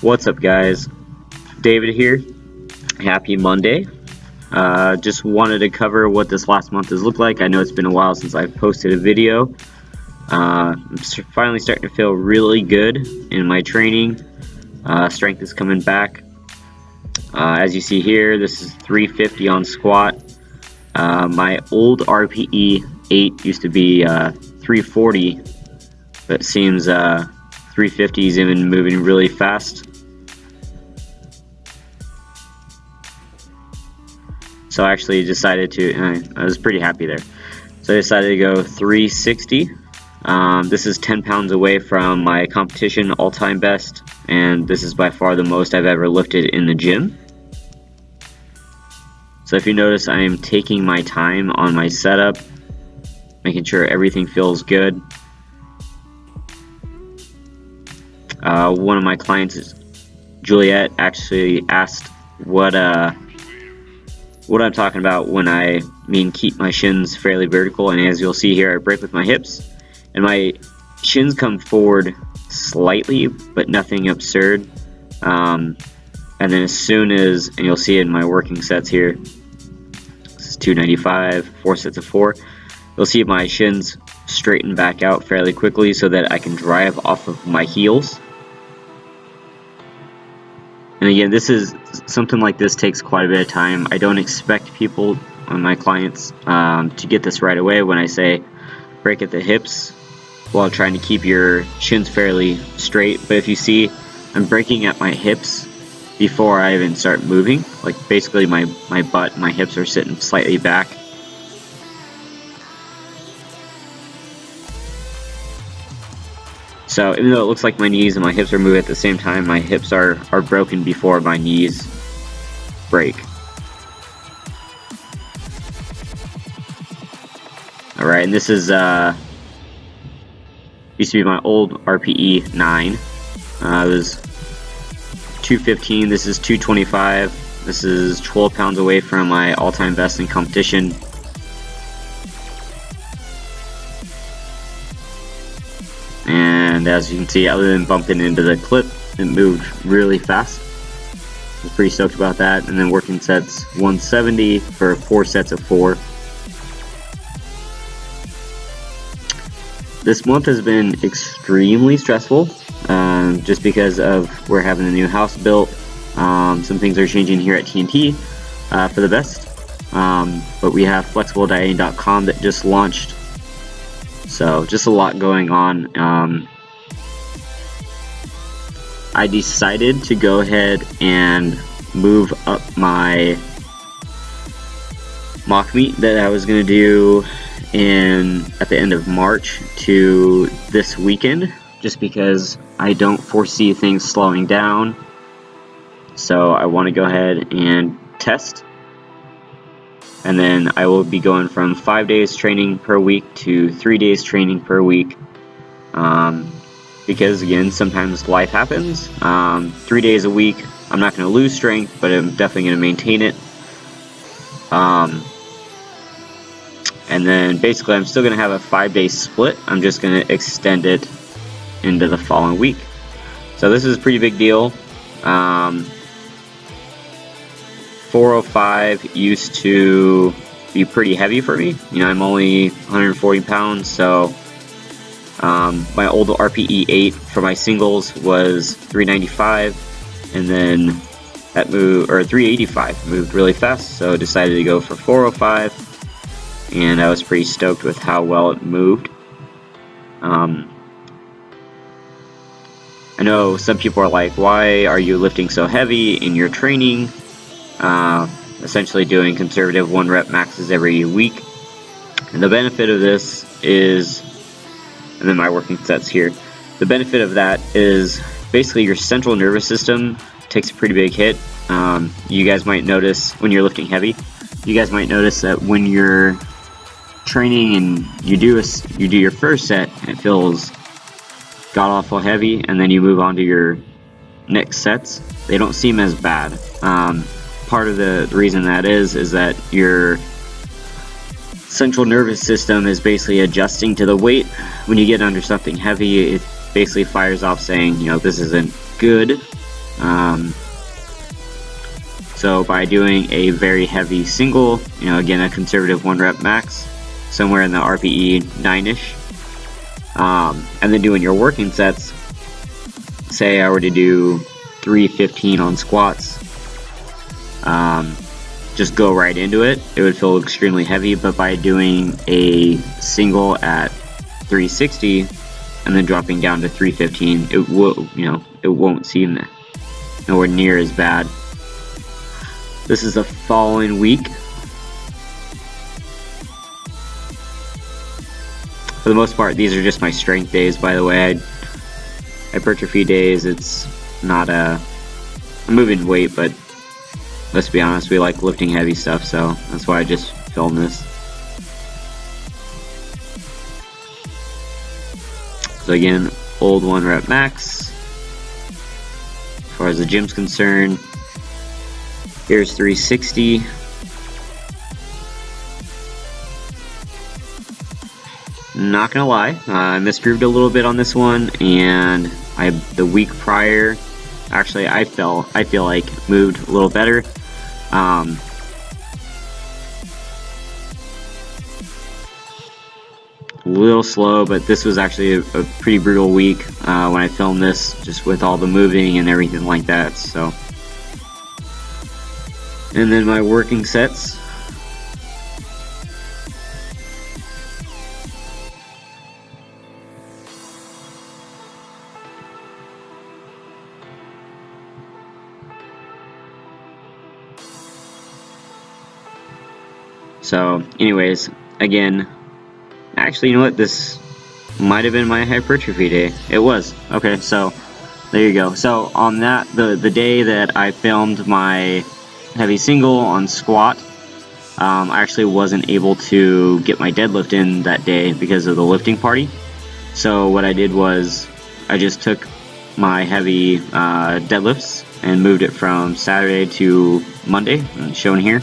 What's up, guys? David here. Happy Monday. Just wanted to cover what this last month has looked like. I know it's been a while since I've posted a video. I'm finally starting to feel really good in my training. Strength is coming back. As you see here, this is 350 on squat. My old RPE 8 used to be 340, but it seems 350 is even moving really fast. So I actually decided to, I was pretty happy there. So I decided to go 360. This is 10 pounds away from my competition all-time best, and this is by far the most I've ever lifted in the gym. So if you notice, I am taking my time on my setup, making sure everything feels good. One of my clients, Juliet, actually asked what I'm talking about when I mean keep my shins fairly vertical, and as you'll see here, I break with my hips, and my shins come forward slightly, but nothing absurd. And then as soon as, and you'll see it in my working sets here, this is 295, 4 sets of 4, you'll see my shins straighten back out fairly quickly so that I can drive off of my heels. And again, this is something like this takes quite a bit of time. I don't expect people, my clients, to get this right away when I say break at the hips while trying to keep your shins fairly straight. But if you see, I'm breaking at my hips before I even start moving. Like basically my butt and my hips are sitting slightly back. So even though it looks like my knees and my hips are moving at the same time, my hips are broken before my knees break. Alright, and this is used to be my old RPE 9. It was 215, this is 225. This is 12 pounds away from my all-time best in competition. And as you can see, other than bumping into the clip, it moved really fast. I was pretty stoked about that. And then working sets 170 for 4 sets of 4. This month has been extremely stressful, just because of we're having a new house built. Some things are changing here at TNT for the best. But we have flexibledieting.com that just launched. So just a lot going on. I decided to go ahead and move up my mock meet that I was going to do at the end of March to this weekend, just because I don't foresee things slowing down. So I want to go ahead and test. And then I will be going from 5 days training per week to 3 days training per week. Because again, sometimes life happens. 3 days a week, I'm not going to lose strength, but I'm definitely going to maintain it. And then basically I'm still going to have a 5-day split. I'm just going to extend it into the following week. So this is a pretty big deal. 405 used to be pretty heavy for me. You know, I'm only 140 pounds, so my old RPE 8 for my singles was 395, and then that moved, or 385, moved really fast, so decided to go for 405, and I was pretty stoked with how well it moved. I know some people are like, why are you lifting so heavy in your training? Essentially doing conservative 1 rep maxes every week. And the benefit of this is, and then my working sets here, the benefit of that is basically your central nervous system takes a pretty big hit. You guys might notice when you're lifting heavy, you guys might notice that when you're training and you do your first set and it feels god awful heavy, and then you move on to your next sets, they don't seem as bad. Part of the reason that is that your central nervous system is basically adjusting to the weight. When you get under something heavy, it basically fires off saying, you know, this isn't good. So by doing a very heavy single, again a conservative 1 rep max, somewhere in the RPE 9-ish, and then doing your working sets, say I were to do 315 on squats, just go right into it, it would feel extremely heavy. But by doing a single at 360 and then dropping down to 315, it will, it won't seem nowhere near as bad. This is the following week. For the most part, these are just my strength days, by the way. Hypertrophy days, it's not I'm moving weight, but let's be honest, we like lifting heavy stuff, so that's why I just filmed this. So again, old 1 rep max. As far as the gym's concerned, here's 360. Not gonna lie, I misgrooved a little bit on this one, and the week prior, actually I feel like moved a little better. A little slow, but this was actually a pretty brutal week when I filmed this, just with all the moving and everything like that. So, and then my working sets. So anyways, again, actually, you know what, this might have been my hypertrophy day. It was. Okay, so there you go. So on that, the day that I filmed my heavy single on squat, I actually wasn't able to get my deadlift in that day because of the lifting party. So what I did was I just took my heavy deadlifts and moved it from Saturday to Monday, shown here.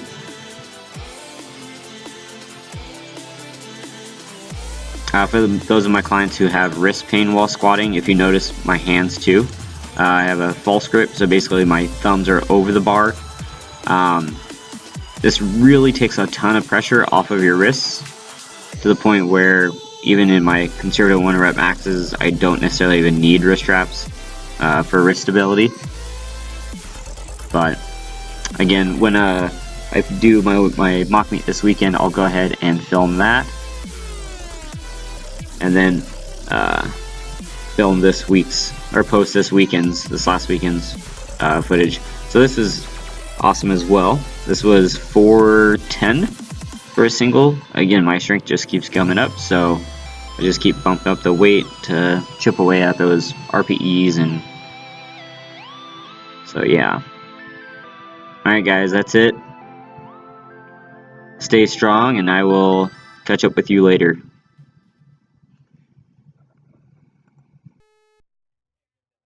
For those of my clients who have wrist pain while squatting, if you notice my hands too, I have a false grip, so basically my thumbs are over the bar. This really takes a ton of pressure off of your wrists, to the point where even in my conservative 1 rep maxes, I don't necessarily even need wrist straps for wrist stability. But again, when I do my mock meet this weekend, I'll go ahead and film that, and then film this week's, or post this last weekend's footage. So this is awesome as well. This was 410 for a single. Again, my strength just keeps coming up, so I just keep bumping up the weight to chip away at those RPEs, and so yeah. Alright guys, that's it. Stay strong, and I will catch up with you later.